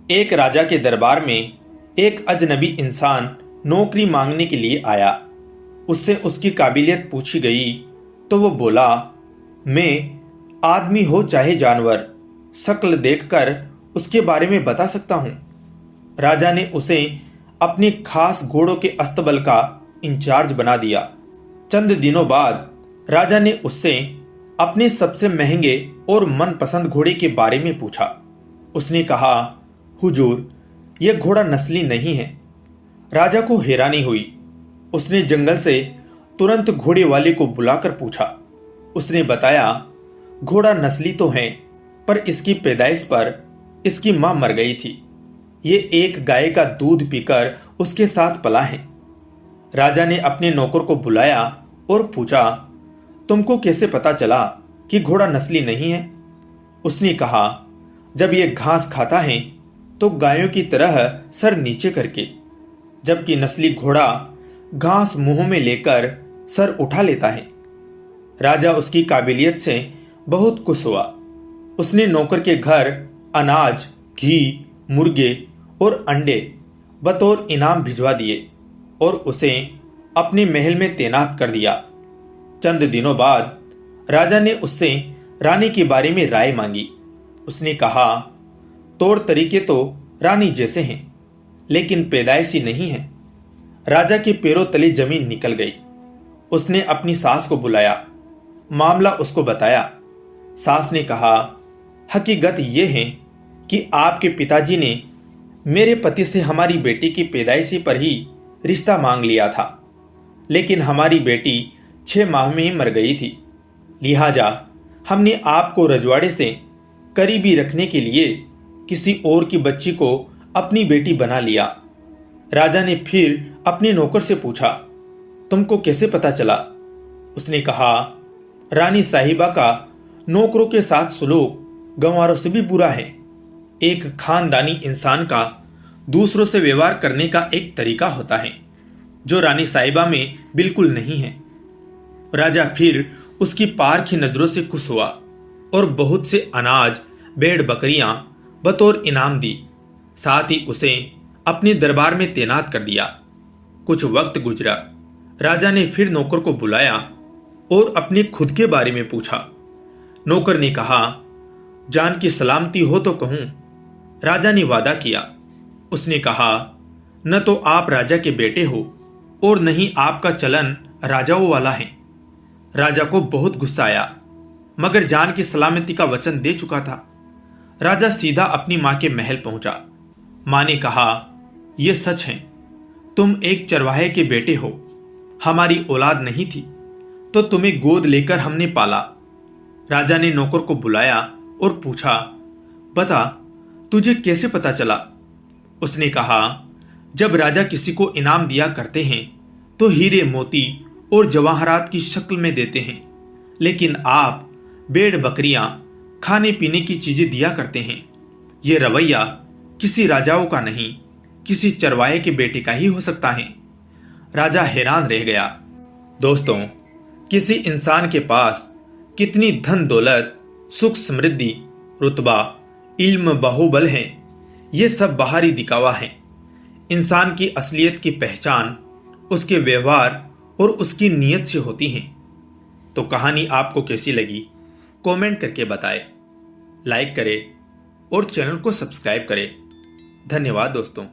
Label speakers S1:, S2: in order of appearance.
S1: एक राजा के दरबार में एक अजनबी इंसान नौकरी मांगने के लिए आया। उससे उसकी काबिलियत पूछी गई तो वो बोला, मैं आदमी हो चाहे जानवर, शक्ल देखकर उसके बारे में बता सकता हूं। राजा ने उसे अपने खास घोड़ों के अस्तबल का इंचार्ज बना दिया। चंद दिनों बाद राजा ने उससे अपने सबसे महंगे और मनपसंद घोड़े के बारे में पूछा। उसने कहा, हुजूर, यह घोड़ा नस्ली नहीं है। राजा को हैरानी हुई। उसने जंगल से तुरंत घोड़े वाले को बुलाकर पूछा। उसने बताया, घोड़ा नस्ली तो है, पर इसकी पैदाइश पर इसकी मां मर गई थी। ये एक गाय का दूध पीकर उसके साथ पला है। राजा ने अपने नौकर को बुलाया और पूछा, तुमको कैसे पता चला कि घोड़ा नस्ली नहीं है? उसने कहा, जब ये घास खाता है तो गायों की तरह सर नीचे करके, जबकि नस्ली घोड़ा घास मुंह में लेकर सर उठा लेता है। राजा उसकी काबिलियत से बहुत खुश हुआ। उसने नौकर के घर अनाज, घी, मुर्गे और अंडे बतौर इनाम भिजवा दिए और उसे अपने महल में तैनात कर दिया। चंद दिनों बाद राजा ने उससे रानी के बारे में राय मांगी। उसने कहा, तौर तरीके तो रानी जैसे हैं, लेकिन पैदाइशी नहीं है। राजा के पैरों तले जमीन निकल गई। उसने अपनी सास को बुलाया, मामला उसको बताया। सास ने कहा, हकीकत यह है कि आपके पिताजी ने मेरे पति से हमारी बेटी की पैदाइशी पर ही रिश्ता मांग लिया था, लेकिन हमारी बेटी 6 माह में ही मर गई थी। लिहाजा हमने आपको रजवाड़े से करीबी रखने के लिए किसी और की बच्ची को अपनी बेटी बना लिया। राजा ने फिर अपने नौकर से पूछा, तुमको कैसे पता चला? उसने कहा, रानी साहिबा का नौकरों के साथ सलूक गंवारों से भी बुरा है। एक खानदानी इंसान का दूसरों से व्यवहार करने का एक तरीका होता है जो रानी साहिबा में बिल्कुल नहीं है। राजा फिर उसकी पारखी नजरों से खुश हुआ और बहुत से अनाज, भेड़ बकरियां बतौर इनाम दी। साथ ही उसे अपने दरबार में तैनात कर दिया। कुछ वक्त गुजरा। राजा ने फिर नौकर को बुलाया और अपने खुद के बारे में पूछा। नौकर ने कहा, जान की सलामती हो तो कहूं। राजा ने वादा किया। उसने कहा, न तो आप राजा के बेटे हो और न ही आपका चलन राजाओं वाला है। राजा को बहुत गुस्सा आया, मगर जान की सलामती का वचन दे चुका था। राजा सीधा अपनी मां के महल पहुंचा। मां ने कहा, यह सच है, तुम एक चरवाहे के बेटे हो। हमारी औलाद नहीं थी तो तुम्हें गोद लेकर हमने पाला। राजा ने नौकर को बुलाया और पूछा, बता, तुझे कैसे पता चला? उसने कहा, जब राजा किसी को इनाम दिया करते हैं तो हीरे, मोती और जवाहरात की शक्ल में देते हैं, लेकिन आप भेड़ बकरियां, खाने पीने की चीजें दिया करते हैं। यह रवैया किसी राजाओं का नहीं, किसी चरवाहे के बेटे का ही हो सकता है। राजा हैरान रह गया। दोस्तों, किसी इंसान के पास कितनी धन दौलत, सुख समृद्धि, रुतबा, इल्म, बाहुबल है, ये सब बाहरी दिखावा है। इंसान की असलियत की पहचान उसके व्यवहार और उसकी नीयत से होती है। तो कहानी आपको कैसी लगी कमेंट करके बताएं, लाइक करें और चैनल को सब्सक्राइब करें। धन्यवाद दोस्तों।